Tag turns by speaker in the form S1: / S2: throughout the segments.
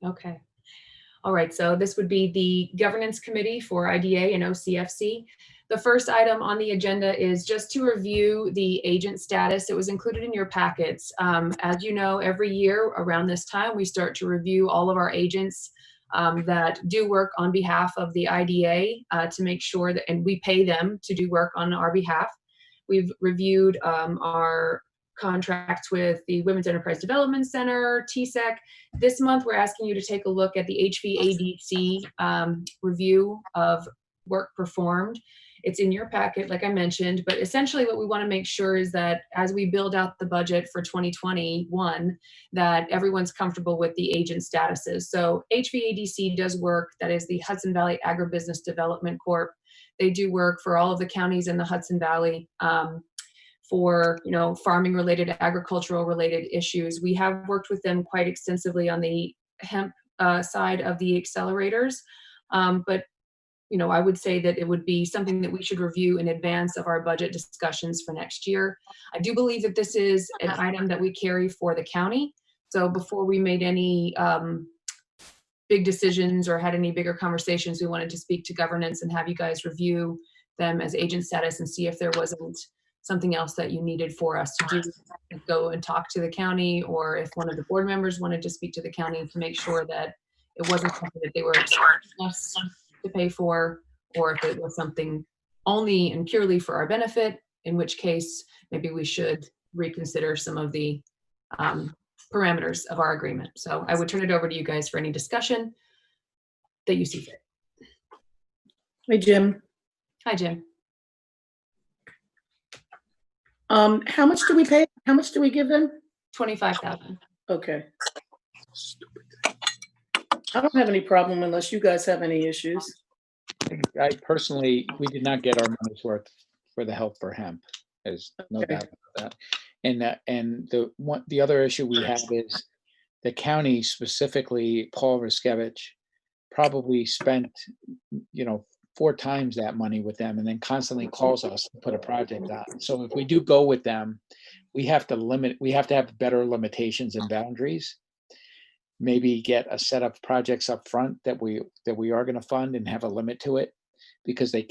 S1: Okay. All right, so this would be the governance committee for IDA and OCFC. The first item on the agenda is just to review the agent status. It was included in your packets. As you know, every year around this time, we start to review all of our agents that do work on behalf of the IDA to make sure that, and we pay them to do work on our behalf. We've reviewed our contracts with the Women's Enterprise Development Center, TSEC. This month, we're asking you to take a look at the HVADC review of work performed. It's in your packet, like I mentioned, but essentially what we want to make sure is that as we build out the budget for 2021, that everyone's comfortable with the agent statuses. So HVADC does work, that is the Hudson Valley Agribusiness Development Corp. They do work for all of the counties in the Hudson Valley. For farming related, agricultural related issues. We have worked with them quite extensively on the hemp side of the accelerators, but I would say that it would be something that we should review in advance of our budget discussions for next year. I do believe that this is an item that we carry for the county. So before we made any big decisions or had any bigger conversations, we wanted to speak to governance and have you guys review them as agent status and see if there wasn't something else that you needed for us to do, go and talk to the county, or if one of the board members wanted to speak to the county to make sure that it wasn't something that they were expecting us to pay for, or if it was something only and purely for our benefit, in which case maybe we should reconsider some of the parameters of our agreement. So I would turn it over to you guys for any discussion that you see fit.
S2: Hey, Jim.
S1: Hi, Jim.
S2: How much do we pay? How much do we give them?
S1: $25,000.
S2: Okay. I don't have any problem unless you guys have any issues.
S3: I personally, we did not get our money's worth for the help for hemp. There's no doubt about that. And the other issue we have is the county, specifically Paul Riskevich, probably spent 4 times that money with them and then constantly calls us to put a project on. So if we do go with them, we have to have better limitations and boundaries. Maybe get a set of projects up front that we are going to fund and have a limit to it, because they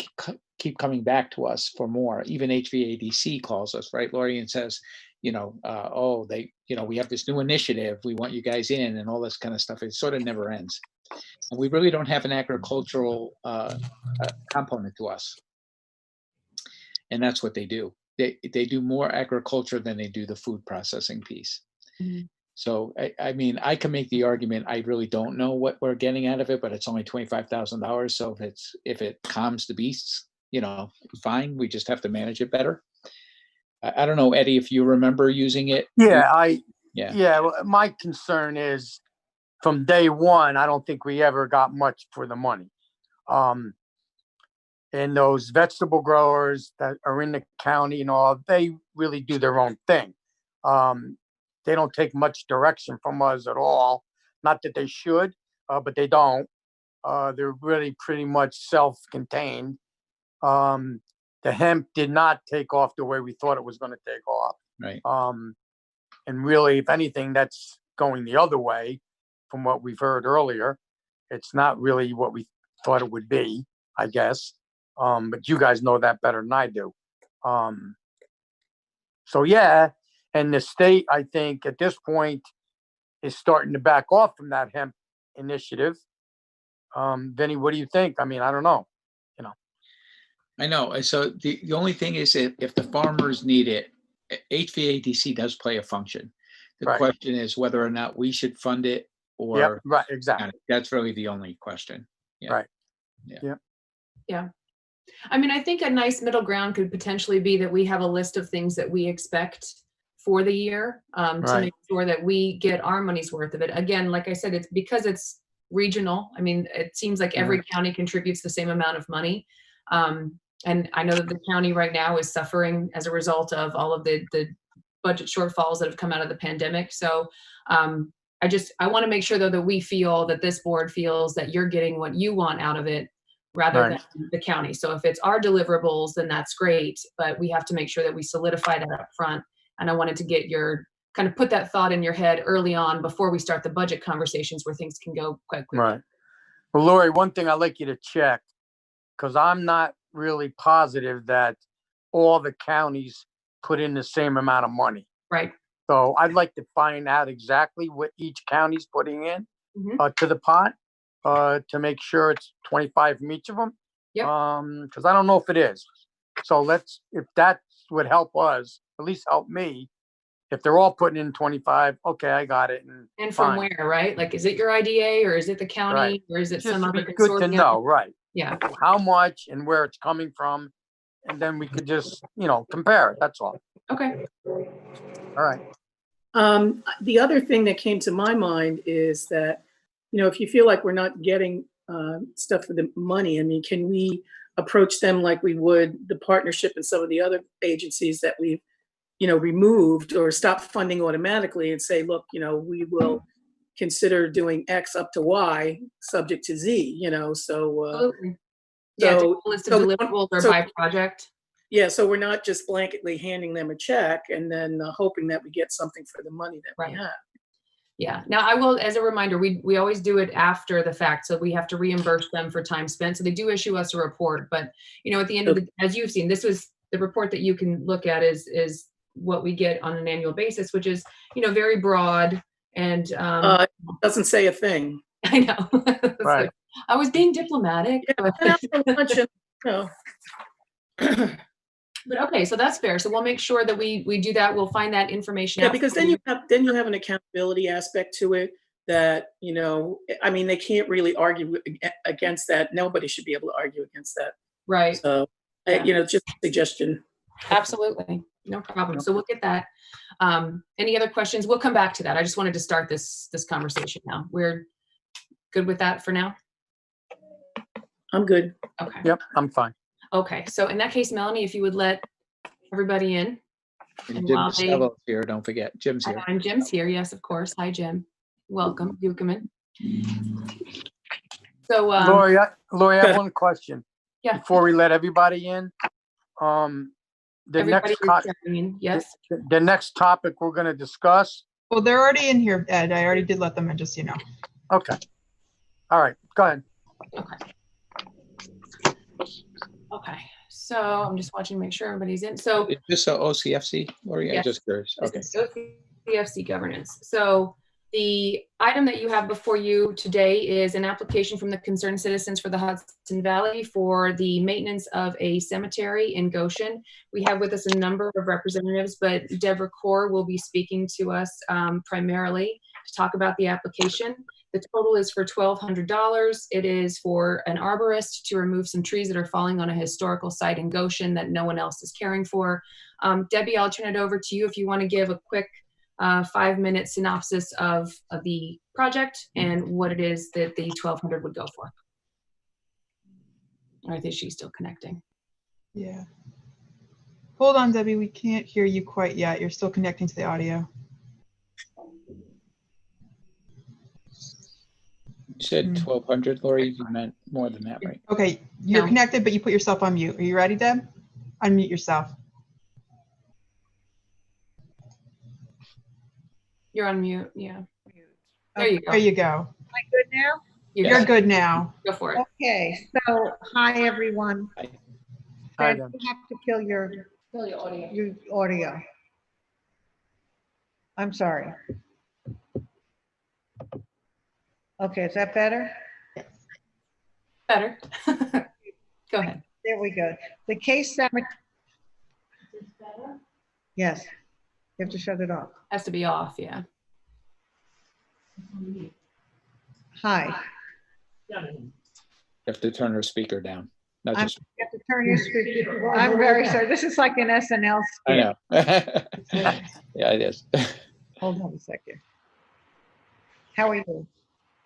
S3: keep coming back to us for more. Even HVADC calls us, right, Lori, and says, we have this new initiative, we want you guys in, and all this kind of stuff. It sort of never ends. And we really don't have an agricultural component to us. And that's what they do. They do more agriculture than they do the food processing piece. Mm-hmm. So, I can make the argument, I really don't know what we're getting out of it, but it's only $25,000. So if it calms the beasts, fine, we just have to manage it better. I don't know, Eddie, if you remember using it.
S4: Yeah. Well, my concern is from day one, I don't think we ever got much for the money. And those vegetable growers that are in the county and all, they really do their own thing. They don't take much direction from us at all. Not that they should, but they don't. They're really pretty much self-contained. The hemp did not take off the way we thought it was going to take off.
S3: Right.
S4: And really, if anything, that's going the other way from what we've heard earlier. It's not really what we thought it would be, I guess. But you guys know that better than I do. So, yeah. And the state, I think, at this point, is starting to back off from that hemp initiative. Vinny, what do you think? I don't know.
S3: I know. So the only thing is, if the farmers need it, HVADC does play a function. The question is whether or not we should fund it or.
S4: Yep, right, exactly.
S3: That's really the only question. Yeah.
S4: Right.
S1: Yeah. I think a nice middle ground could potentially be that we have a list of things that we expect for the year to make sure that we get our money's worth of it. Again, like I said, it's because it's regional. It seems like every county contributes the same amount of money. And I know that the county right now is suffering as a result of all of the budget shortfalls that have come out of the pandemic. So I want to make sure, though, that we feel that this board feels that you're getting what you want out of it rather than the county. So if it's our deliverables, then that's great, but we have to make sure that we solidify that up front. And I wanted to get your kind of put that thought in your head early on before we start the budget conversations where things can go quite quickly.
S4: Right. Well, Lori, one thing I'd like you to check, because I'm not really positive that all the counties put in the same amount of money.
S1: Right.
S4: So I'd like to find out exactly what each county's putting in
S1: Mhm.
S4: to the pot to make sure it's 25 from each of them.
S1: Yep.
S4: Because I don't know if it is. So if that would help us, at least help me, if they're all putting in 25, okay, I got it.
S1: And from
S4: fine.
S1: where, right? Like, is it your IDA or is it the county
S4: Right.
S1: or is it
S4: Just
S1: some
S4: to
S1: other
S4: be good to
S1: consortium?
S4: know, right?
S1: Yeah.
S4: How much and where it's coming from, and then we could just, compare it. That's all.
S1: Okay.
S4: All right.
S2: The other thing that came to my mind is that, if you feel like we're not getting stuff for the money, I mean, can we approach them like we would the partnership and some of the other agencies that we've, removed or stopped funding automatically and say, look, we will consider doing X up to Y subject to Z, so,
S1: Absolutely. Yeah,
S2: so-
S1: to list of
S2: so-
S1: deliverables or
S2: so-
S1: by project.
S2: yeah, so we're not just blanketly handing them a check and then hoping that we get something for the money that
S1: Right.
S2: we have.
S1: Yeah. Now I will, as a reminder, we always do it after the fact. So we have to reimburse them for time spent. So they do issue us a report, but at the end of as you've seen, this was the report that you can look at is what we get on an annual basis, which is, very broad and,
S2: It doesn't say a thing.
S1: I know. So
S4: Right.
S1: I was being diplomatic.
S2: Yeah,
S1: but-
S2: and after lunch,
S1: But okay, so that's fair. So we'll make sure that we do that. We'll find that information
S2: Yeah,
S1: out.
S2: because
S1: for
S2: then you have an accountability aspect to it that, I mean, they can't really argue against that. Nobody should be able to argue against that.
S1: Right.
S2: So,
S1: Yeah.
S2: just a suggestion.
S1: Absolutely. No problem. So we'll get that. Any other questions? We'll come back to that. I just wanted to start this conversation now. We're good with that for now?
S2: I'm good.
S1: Okay.
S4: Yep, I'm fine.
S1: Okay. So in that case, Melanie, if you would let everybody in.
S3: And
S1: And
S3: Jim
S1: while they-
S3: Costello's here, don't forget. Jim's here.
S1: And Jim's here. Yes, of course. Hi, Jim. Welcome. You come in. So,
S4: Lori, I have one question.
S1: Yeah.
S4: Before we let everybody in, the
S1: everybody
S4: next,
S1: is checking in. Yes.
S4: the next topic we're gonna discuss.
S5: Well, they're already in here, Ed. I already did let them in, just so you know.
S4: Okay. All right, go ahead.
S1: Okay. So I'm just watching to make sure everybody's in. So
S3: Is this a OCFC, Lori? I'm
S1: Yes.
S3: just curious.
S1: this
S3: Okay.
S1: is OCFC governance. So the item that you have before you today is an application from the Concerned Citizens for the Hudson Valley for the maintenance of a cemetery in Goshen. We have with us a number of representatives, but Deborah Core will be speaking to us primarily to talk about the application. The total is for $1,200. It is for an arborist to remove some trees that are falling on a historical site in Goshen that no one else is caring for. Debbie, I'll turn it over to you if you want to give a quick 5-minute synopsis of the project and what it is that the 1,200 would go for. I think she's still connecting.
S5: Yeah. Hold on, Debbie. We can't hear you quite yet. You're still connecting to the audio.
S3: You said
S5: Mm.
S3: 1,200, Lori? You meant more than that, right?
S5: Okay, you're
S1: No.
S5: connected, but you put yourself on mute. Are you ready, Deb? Unmute yourself.
S1: You're on mute. Yeah. There you go.
S5: There you go.
S6: Am I good now?
S5: You're good now.
S1: Go for it.
S6: Okay, so, hi, everyone.
S3: Hi.
S4: Hi,
S6: Fred,
S4: Deb.
S6: you have to kill your audio. I'm sorry. Okay, is that better?
S1: Better. Go ahead.
S6: There we go. The Case Cemetery. Yes, you have to shut it off.
S1: Has to be off. Yeah.
S6: Hi,
S3: You have to turn her speaker down. Not
S6: I'm-
S3: just,
S6: you have to turn your speaker. I'm very sorry. This is like an SNL
S3: I
S6: skit.
S3: know. Yeah, it is.
S6: Hold on a second. How are you?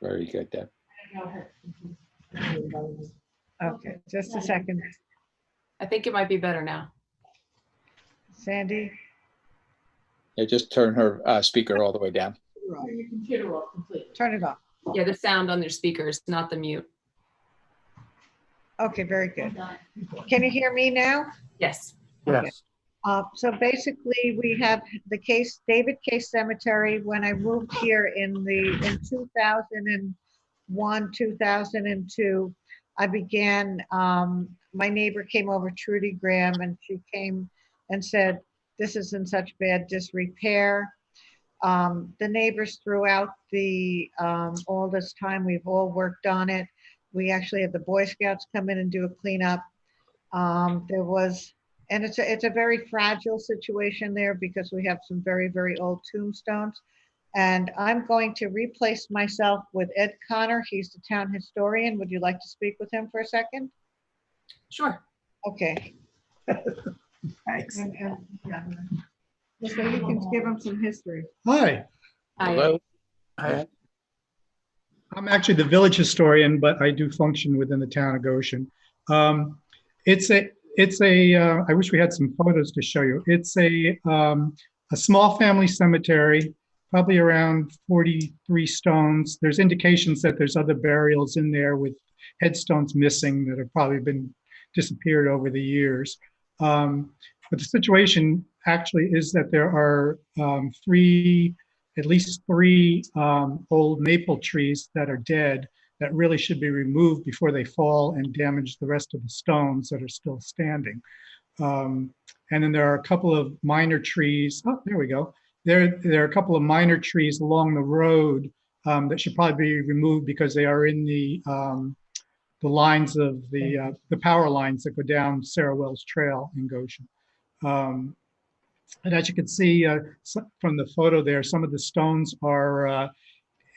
S3: Very good, Deb.
S6: Okay, just a second.
S1: I think it might be better now.
S6: Sandy?
S3: Yeah, just turn her speaker all the way down.
S6: Turn it off.
S1: Yeah, the sound on their speakers, not the mute.
S6: Okay, very good. Can you hear me now?
S1: Yes.
S6: Okay.
S4: Yes.
S7: So basically, we have the case, David Case Cemetery. When I moved here in 2001, 2002, I began, my neighbor came over, Trudy Graham, and she came and said, this is in such bad disrepair. The neighbors throughout all this time, we've all worked on it. We actually had the Boy Scouts come in and do a cleanup. And it's a very fragile situation there because we have some very, very old tombstones. And I'm going to replace myself with Ed Connor. He's the town historian. Would you like to speak with him for a second?
S1: Sure.
S7: Okay.
S5: Thanks.
S7: So you can give him some history.
S8: Hi,
S3: Hello?
S8: I'm actually the village historian, but I do function within the town of Goshen. I wish we had some photos to show you. It's a small family cemetery, probably around 43 stones. There's indications that there's other burials in there with headstones missing that have probably been disappeared over the years. But the situation actually is that there are at least three old maple trees that are dead that really should be removed before they fall and damage the rest of the stones that are still standing. And then there are a couple of minor trees. Oh, there we go. There are a couple of minor trees along the road that should probably be removed because they are in the lines of the power lines that go down Sarah Wells Trail in Goshen. And as you can see from the photo there, some of the stones are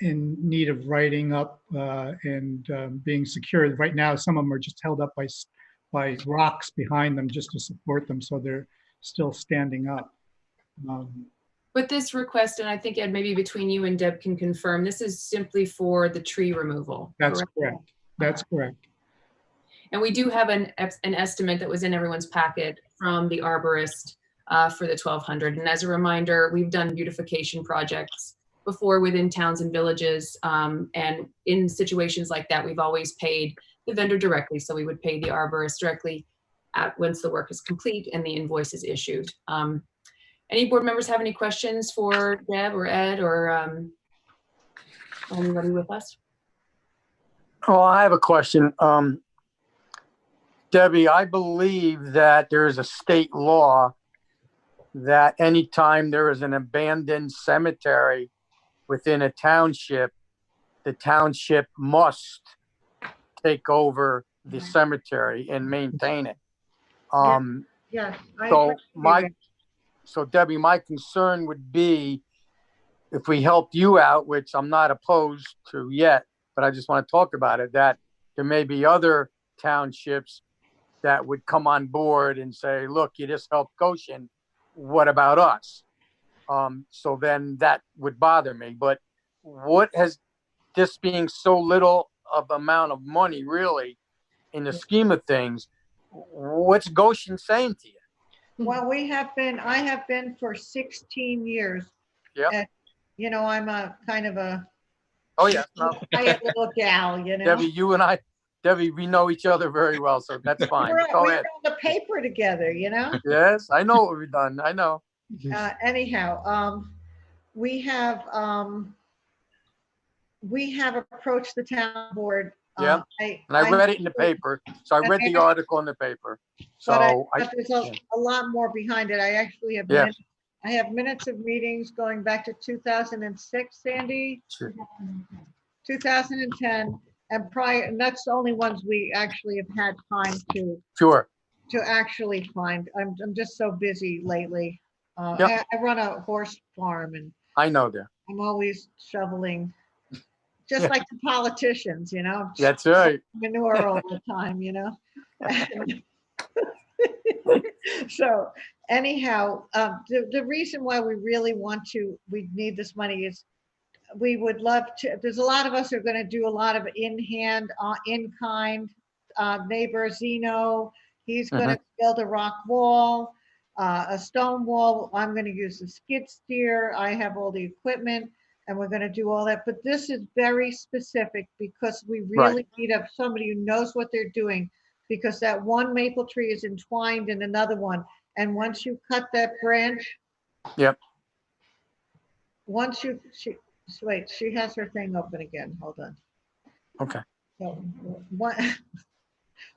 S8: in need of writing up and being secured. Right now, some of them are just held up by rocks behind them just to support them, so they're still standing up.
S1: But this request, and I think Ed, maybe between you and Deb can confirm, this is simply for the tree removal.
S8: That's correct. That's correct.
S1: And we do have an estimate that was in everyone's packet from the arborist for the 1,200. And as a reminder, we've done beautification projects before within towns and villages. And in situations like that, we've always paid the vendor directly. So we would pay the arborist directly once the work is complete and the invoice is issued. Any board members have any questions for Deb or Ed or anybody with us?
S4: Oh, I have a question. Debbie, I believe that there is a state law that anytime there is an abandoned cemetery within a township, the township must take over the cemetery and maintain it.
S7: Yes.
S4: So Debbie, my concern would be if we helped you out, which I'm not opposed to yet, but I just want to talk about it, that there may be other townships that would come on board and say, look, you just helped Goshen. What about us? So then that would bother me. But what has this being so little of amount of money really in the scheme of things, what's Goshen saying to you?
S7: Well, I have been for 16 years.
S4: Yep.
S7: And, you know, I'm a kind of a
S4: Oh, yeah. No.
S7: quiet little gal, you know.
S4: Debbie, we know each other very well, so that's fine.
S7: We
S4: Go
S7: were
S4: ahead.
S7: on the paper together, you know.
S4: Yes, I know what we've done. I know.
S7: Anyhow, we have approached the town board.
S4: Yeah, And I read it in the paper. So I read the article in the paper. So
S7: but there's a lot more behind it. I actually have
S4: Yeah.
S7: I have minutes of meetings going back to 2006, Sandy,
S4: Sure.
S7: 2010, and prior, and that's the only ones we actually have had time to
S4: Sure.
S7: actually find. I'm just so busy lately.
S4: Yep.
S7: I run a horse farm and
S4: I know that.
S7: I'm always shoveling, just like the politicians, you know.
S4: That's right.
S7: Manure all the time, you know. So anyhow, the reason why we really we need this money is we would love to, there's a lot of us who are going to do a lot of in-hand, in-kind. Neighbor Zeno, he's going to build a rock wall, a stone wall. I'm going to use the skid steer. I have all the equipment and we're going to do all that. But this is very specific because we really need somebody who knows what they're doing, because that one maple tree is entwined in another one. And once you cut that branch.
S4: Yep.
S7: Once you, wait, she has her thing open again. Hold on.
S4: Okay.
S7: So one,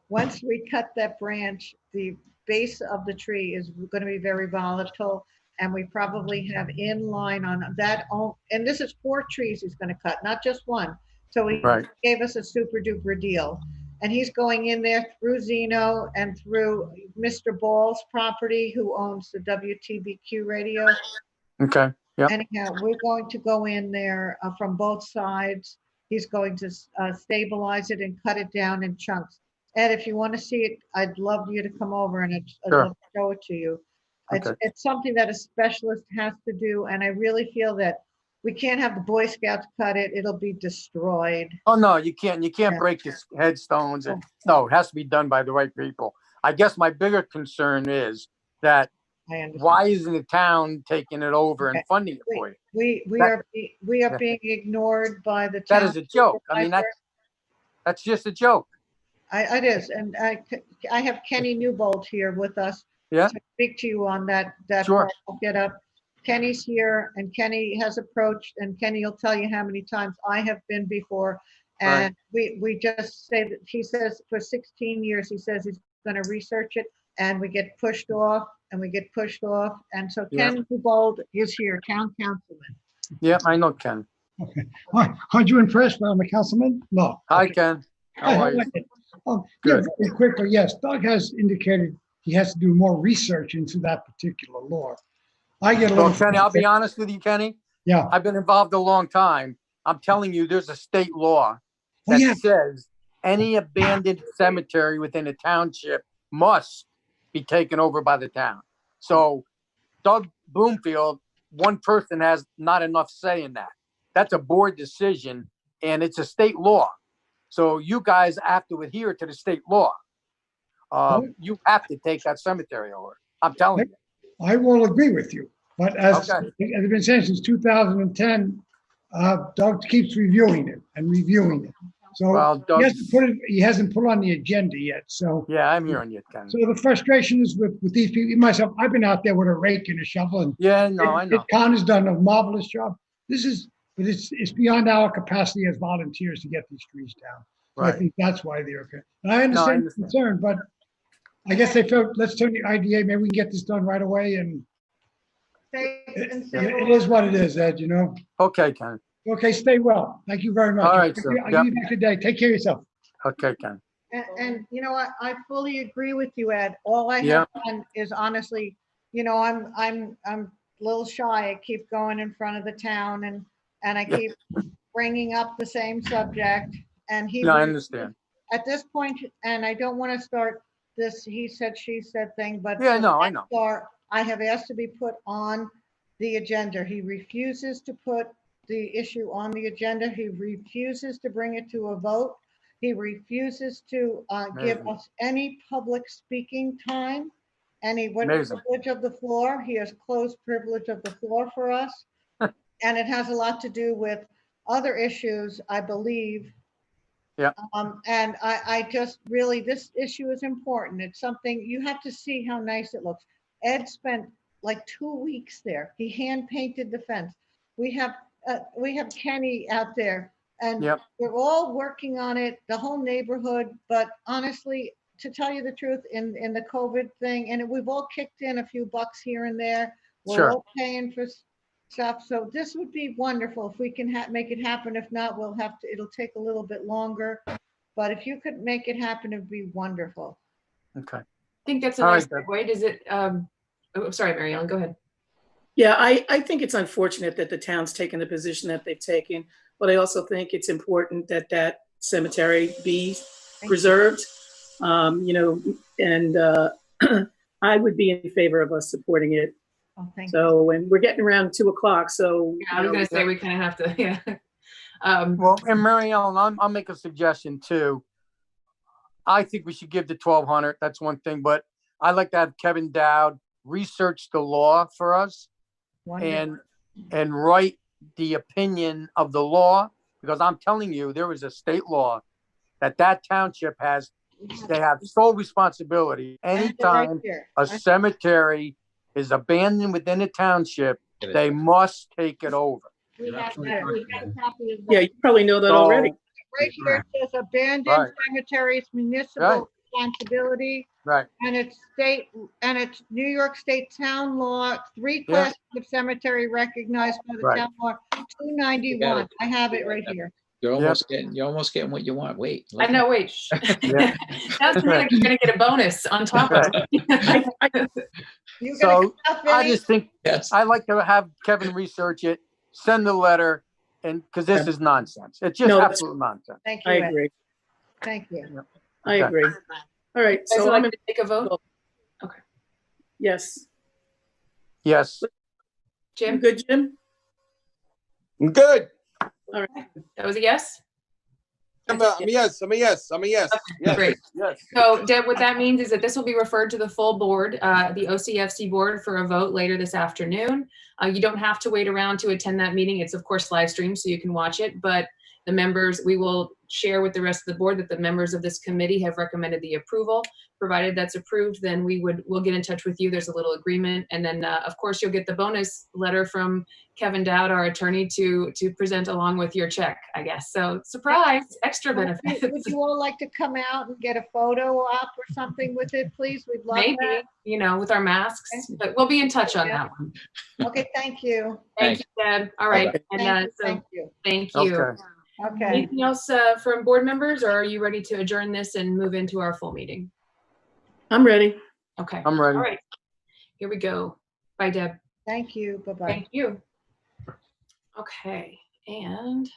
S7: once we cut that branch, the base of the tree is going to be very volatile. And we probably have in line on that. And this is 4 trees he's going to cut, not just one. So he
S4: Right.
S7: gave us a super duper deal. And he's going in there through Zeno and through Mr. Ball's property, who owns the WTBQ radio.
S4: Okay. Yep.
S7: Anyhow, we're going to go in there from both sides. He's going to stabilize it and cut it down in chunks. Ed, if you want to see it, I'd love you to come over and I'd
S4: Sure.
S7: love to show it to you.
S4: Okay.
S7: It's something that a specialist has to do, and I really feel that we can't have the Boy Scouts cut it. It'll be destroyed.
S4: Oh, no, you can't. You can't
S7: Yeah.
S4: break the headstones. No, it has to be done by the right people. I guess my bigger concern is that
S7: I understand.
S4: why isn't the town taking it over and
S7: Okay.
S4: funding it for you?
S7: We
S4: That-
S7: are
S4: yeah.
S7: being ignored by the
S4: That
S7: town.
S4: is a joke. I mean, that's just a joke.
S7: It is, and I have Kenny Newbold here with us.
S4: Yeah.
S7: To speak to you on that.
S4: Sure.
S7: I'll get up. Kenny's here, and Kenny has approached, and Kenny will tell you how many times I have been before. And we just say that he says for 16 years, he says he's going to research it, and we get pushed off, and we get pushed off. And so
S4: Yeah.
S7: Ken Newbold is here, town councilman.
S4: Yeah, I know Ken.
S9: Aren't you impressed, Madam Councilman? No.
S4: Hi, Ken.
S9: Hi,
S4: How
S9: how
S4: are you?
S9: are you? Yeah,
S4: Good.
S9: very quickly, yes, Doug has indicated he has to do more research into that particular law. I get a
S4: Well,
S9: little.
S4: Kenny, I'll be honest with you, Kenny.
S9: Yeah,
S4: I've been involved a long time. I'm telling you, there's a state law
S9: oh,
S4: that
S9: yeah,
S4: says any abandoned cemetery within a township must be taken over by the town. So Doug Bloomfield, one person has not enough say in that. That's a board decision and it's a state law. So you guys have to adhere to the state law. You have to take that cemetery over. I'm telling you.
S9: I will agree with you. But as
S4: Okay.
S9: I've been saying since 2010, Doug keeps reviewing it and reviewing it. So
S4: Well, Doug,
S9: he hasn't put it on the agenda yet. So,
S4: yeah, I'm hearing you, Ken.
S9: so the frustration is with these people, myself, I've been out there with a rake and a shovel and
S4: Yeah, no, I know.
S9: Con has done a marvelous job. But it's beyond our capacity as volunteers to get these trees down. So I
S4: Right.
S9: think that's why they're okay. And I understand the
S4: understand.
S9: concern, but I guess they felt, let's turn the IDA, maybe we can get this done right away. And it is what it is, Ed, you know?
S4: Okay, Ken.
S9: Okay, stay well. Thank you very much.
S4: All right, sir.
S9: I'll give you back today. Take care of yourself.
S4: Okay, Ken.
S7: And you know what, I fully agree with you, Ed. All I
S4: Yeah.
S7: have done is honestly, you know, I'm a little shy. I keep going in front of the town and I
S4: Yeah.
S7: keep bringing up the same subject. And he
S4: No, I
S7: was-
S4: understand.
S7: at this point, and I don't want to start this he said, she said thing, but
S4: Yeah, no, I know.
S7: I have asked to be put on the agenda. He refuses to put the issue on the agenda. He refuses to bring it to a vote. He refuses to give
S4: Amazing.
S7: us any public speaking time, any
S4: Amazing.
S7: privilege of the floor. He has closed privilege of the floor for us. And it has a lot to do with other issues, I believe.
S4: Yeah.
S7: And I just really, this issue is important. It's something, you have to see how nice it looks. Ed spent like 2 weeks there. He hand painted the fence. We have Kenny out there and
S4: Yep.
S7: we're all working on it, the whole neighborhood. But honestly, to tell you the truth, in the COVID thing, and we've all kicked in a few bucks here and there. We're
S4: Sure.
S7: all paying for stuff. So this would be wonderful if we can make it happen. If not, we'll have to, it'll take a little bit longer. But if you could make it happen, it'd be wonderful.
S4: Okay.
S1: I think that's a
S4: All
S1: nice
S4: right,
S1: segue. Does it, oh, sorry, Mary Ellen, go ahead.
S2: Yeah, I think it's unfortunate that the town's taken the position that they've taken, but I also think it's important that that cemetery be preserved. You know, and I would be in favor of us supporting it.
S7: Oh, thank you.
S2: So, and we're getting around 2:00, so.
S1: Yeah, I was gonna say, we kind of have to, yeah.
S4: Well, and Mary Ellen, I'll make a suggestion too. I think we should give the 1,200. That's one thing, but I'd like to have Kevin Dowd research the law for us
S7: Wonderful.
S4: and write the opinion of the law, because I'm telling you, there is a state law that township has They have sole responsibility.
S7: Right
S4: Anytime
S7: here.
S4: a cemetery is abandoned within a township,
S3: Get it.
S4: they must take it over.
S7: We have that. We got a copy of
S2: Yeah,
S7: that.
S2: you probably know that
S4: So-
S2: already.
S7: Right here it says abandoned
S4: Right.
S7: cemeteries,
S4: Right.
S7: municipal responsibility,
S4: Right,
S7: and it's New York State Town Law, 3
S4: Yeah.
S7: classes of cemetery recognized by the
S4: Right.
S7: town law, 291. I have it right here.
S3: You're almost getting what you want. Wait.
S1: I know, wait. shh.
S4: Yeah.
S1: That's like you're gonna get a bonus on top of it.
S7: You gonna
S4: so
S7: cut,
S4: I
S7: Vinnie?
S4: just think,
S3: Yes.
S4: I like to have Kevin research it, send the letter, and, because this is nonsense. It's just
S2: No, that's-
S4: absolute nonsense.
S7: Thank you,
S2: I
S7: Ed.
S2: agree.
S7: Thank you.
S2: I
S4: Okay.
S2: agree. All right,
S1: Guys,
S2: so
S1: would
S2: I'm,
S1: like to take a vote?
S2: yes.
S4: Yes,
S2: You
S1: Jim,
S2: good, Jim?
S10: I'm good.
S1: that was a yes?
S10: I'm a yes. I'm a yes. I'm a yes. Yes.
S1: Great.
S10: Yes.
S1: So Deb, what that means is that this will be referred to the full board, the OCFC board, for a vote later this afternoon. You don't have to wait around to attend that meeting. It's of course live streamed, so you can watch it, but the members, we will share with the rest of the board that the members of this committee have recommended the approval. Provided that's approved, then we'll get in touch with you. There's a little agreement. And then of course you'll get the bonus letter from Kevin Dowd, our attorney, to present along with your check, I guess. So surprise, extra
S7: Would
S1: benefits.
S7: you all like to come out and get a photo op or something with it, please? We'd love
S1: Maybe,
S7: that.
S1: with our masks, but we'll be in touch on that one.
S7: Okay, thank you.
S1: Thank you, Deb. All right. And
S7: Thank you,
S1: so
S7: thank you.
S1: thank you.
S4: okay.
S7: Okay.
S1: Anything else from board members, or are you ready to adjourn this and move into our full meeting?
S2: I'm ready.
S1: Okay.
S4: I'm ready.
S1: All right. Here we go. Bye, Deb.
S7: Thank you. Bye-bye.
S1: Thank you. Okay. And